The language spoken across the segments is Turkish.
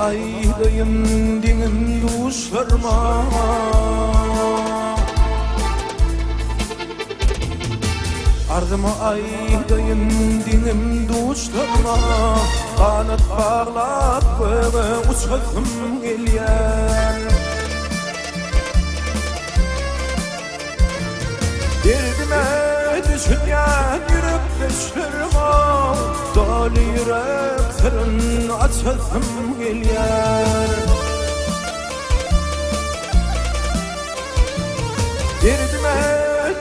aylayım dinim duşlarıma. Ardıma aylayım dinim duşlarıma. Kanat bağlap uçasım gelyer. Derdime düşünyen yürek düşlerime. Dolu yürek sırrın açasım gelyer. Derdime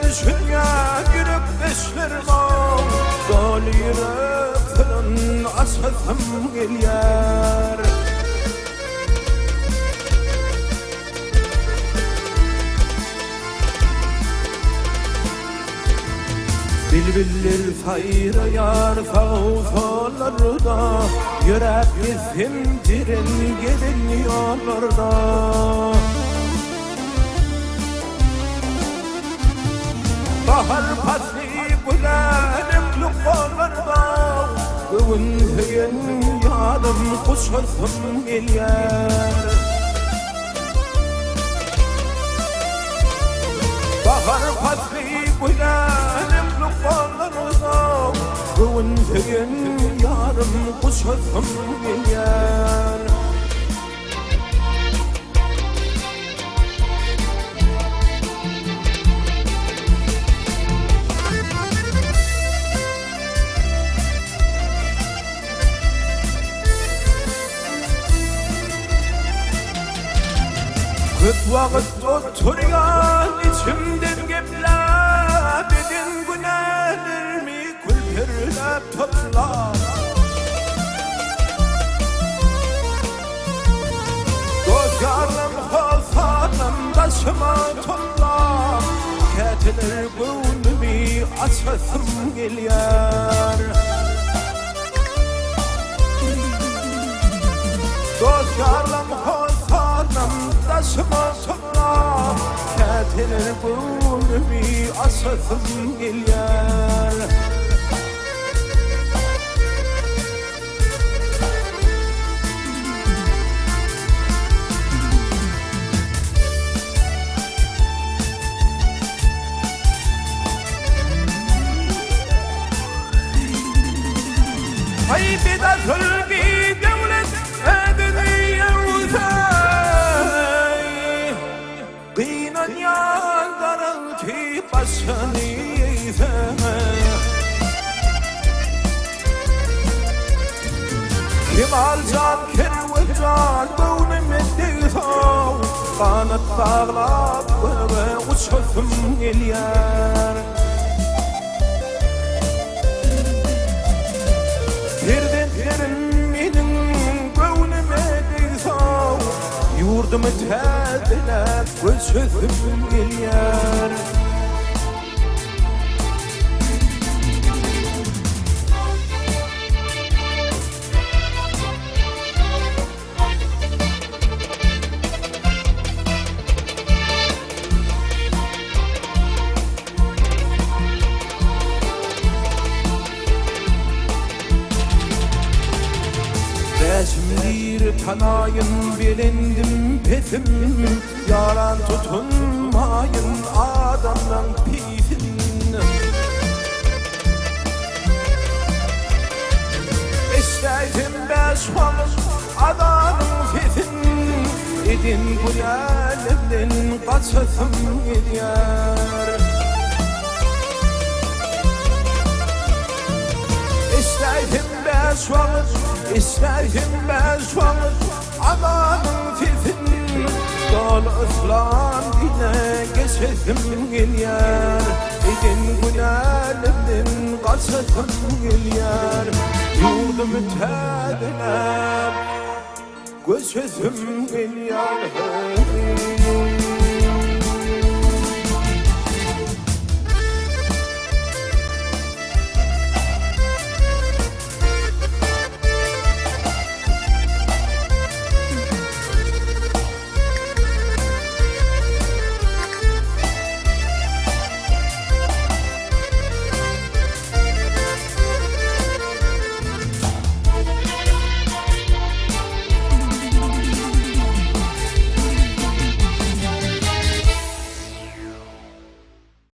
düşünyen yürek düşlerime. Dolu yürek sırrın açasım gelyer. Bülbüller sayrayar sağ-sollarda, yürek zincirin gidin yollarda. Bahar fasli gülenim lükollarda, güvün hüyün yadım kuşasım gelyer. Bahar fasli gülenim lükollarda, güvün hüyün yadım kuşasım gelyer. Kıt vakit oturgan içimden gemler, bedin günahlarımı külpürlep toplar. Gözyarım halsanım başıma toplar, ketilir gönlümü açasım gelyer. Gözyarım halsanım başıma toplar, ketilir gönlümü açasım gelyer. Haybidat ülbi devlet ediniye uzay, kıynan yandarın ki başını yiysen. Kemal can kerve can boğunum ettiysen, kanat bağlap uçasım gelyer. Derdetlerim benim gönlüme değsen, yurdumu tədilep uçasım gelyer. Resimdir kanayın bilindim pesim, yalan tutunmayın adamdan pisin. İsteydim beş vakit adamın sesin, edin bu yerimden kaçasım gelyer. İsteydim beş vakit, İsteydim beş vakit amanın sesin, yol ıslan dine geçesim gelyer. Edin günahımdan kaçasım gelyer. Yurdumu tədilep göçesim gelyer.